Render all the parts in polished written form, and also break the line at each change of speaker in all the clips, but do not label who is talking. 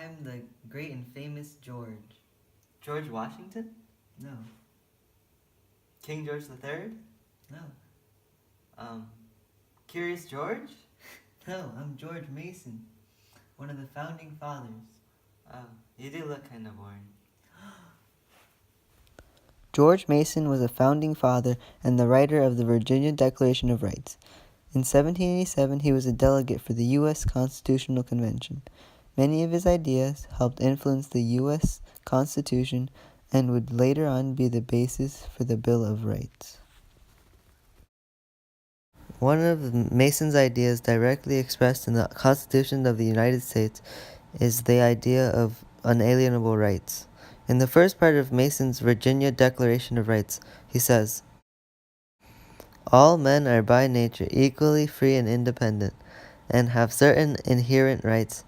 I'm the great and famous George.
George Washington?
No,
King George III?
no,
Curious George?
no, I'm George Mason, one of the founding fathers.
You do look kind of boring.
George Mason was a founding father and the writer of the Virginia Declaration of Rights. In 1787, he was a delegate for the U.S. Constitutional Convention. Many of his ideas helped influence the U.S. Constitution and would later on be the basis for the Bill of Rights. One of Mason's ideas directly expressed in the Constitution of the United States is the idea of unalienable rights. In the first part of Mason's Virginia Declaration of Rights, he says, "All men are by nature equally free and independent, and have certain inherent rights,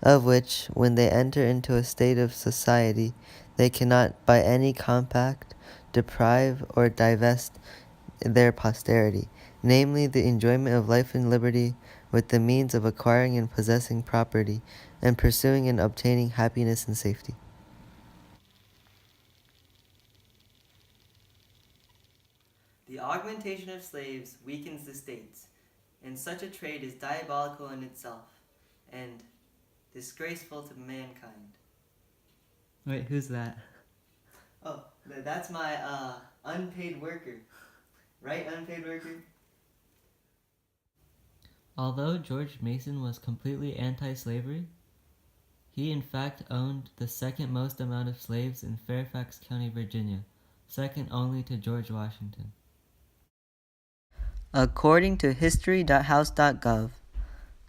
of which, when they enter into a state of society, they cannot by any compact deprive or divest their posterity, namely the enjoyment of life and liberty, with the means of acquiring and possessing property, and pursuing and obtaining happiness and safety."
The augmentation of slaves weakens the states, and such a trade is diabolical in itself, and disgraceful to mankind.
Wait, who's that?
Oh, that's my unpaid worker. Right, unpaid worker?
Although George Mason was completely anti-slavery, he in fact owned the second most amount of slaves in Fairfax County, Virginia, second only to George Washington.
According to history.house.gov,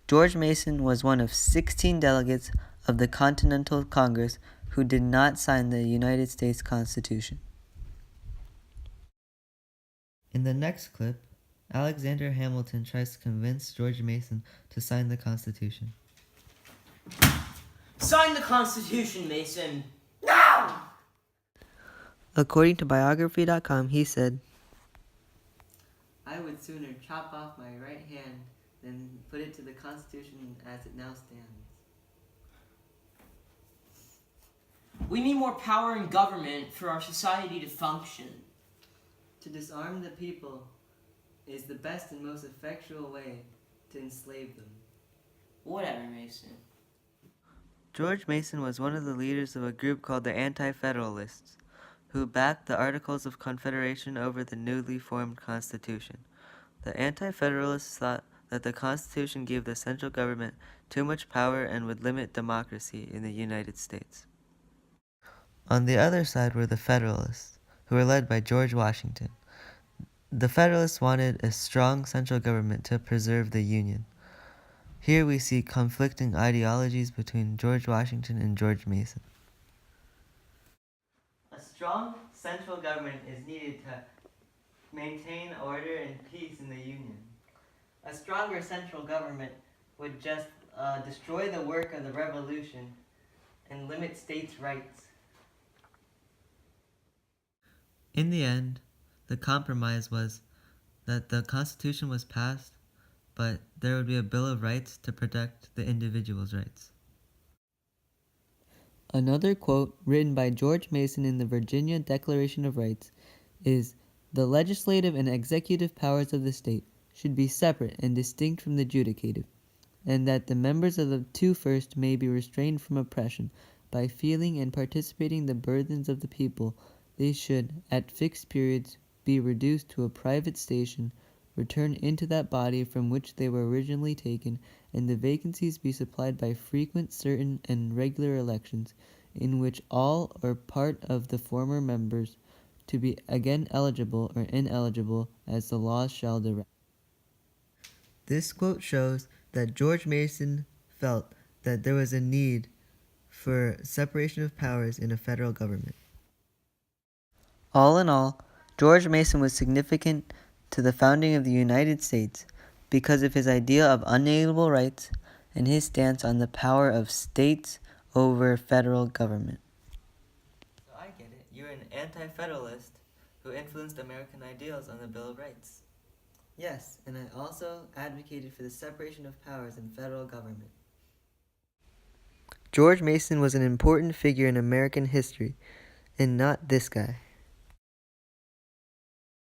George Mason was one of 16 delegates of the Continental Congress who did not sign the United States Constitution. In the next clip, Alexander Hamilton tries to convince George Mason to sign the Constitution.
Sign the Constitution, Mason!
According to biography.com, he said,
I would sooner chop off my right hand than put it to the Constitution as it now stands.
We need more power in government for our society to function.
To disarm the people is the best and most effectual way to enslave them.
Whatever, Mason.
George Mason was one of the leaders of a group called the Anti-Federalists, who backed the Articles of Confederation over the newly formed Constitution. The Anti-Federalists thought that the Constitution gave the central government too much power and would limit democracy in the United States. On the other side were the Federalists, who were led by George Washington. The Federalists wanted a strong central government to preserve the Union. Here we see conflicting ideologies between George Washington and George Mason.
A strong central government is needed to maintain order and peace in the Union. A stronger central government would just destroy the work of the Revolution and limit states' rights.
In the end, the compromise was that the Constitution was passed, but there would be a Bill of Rights to protect the individual's rights. Another quote written by George Mason in the Virginia Declaration of Rights is, "The legislative and executive powers of the state should be separate and distinct from the judicative, and that the members of the two first may be restrained from oppression. By feeling and participating the burdens of the people, they should, at fixed periods, be reduced to a private station, return into that body from which they were originally taken, and the vacancies be supplied by frequent, certain, and regular elections, in which all or part of the former members to be again eligible or ineligible as the laws shall direct." This quote shows that George Mason felt that there was a need for separation of powers in a federal government. All in all, George Mason was significant to the founding of the United States because of his idea of unalienable rights and his stance on the power of states over federal government.
So I get it. You're an anti-federalist who influenced American ideals on the Bill of Rights. Yes, and I also advocated for the separation of powers in federal government.
George Mason was an important figure in American history, and not this guy.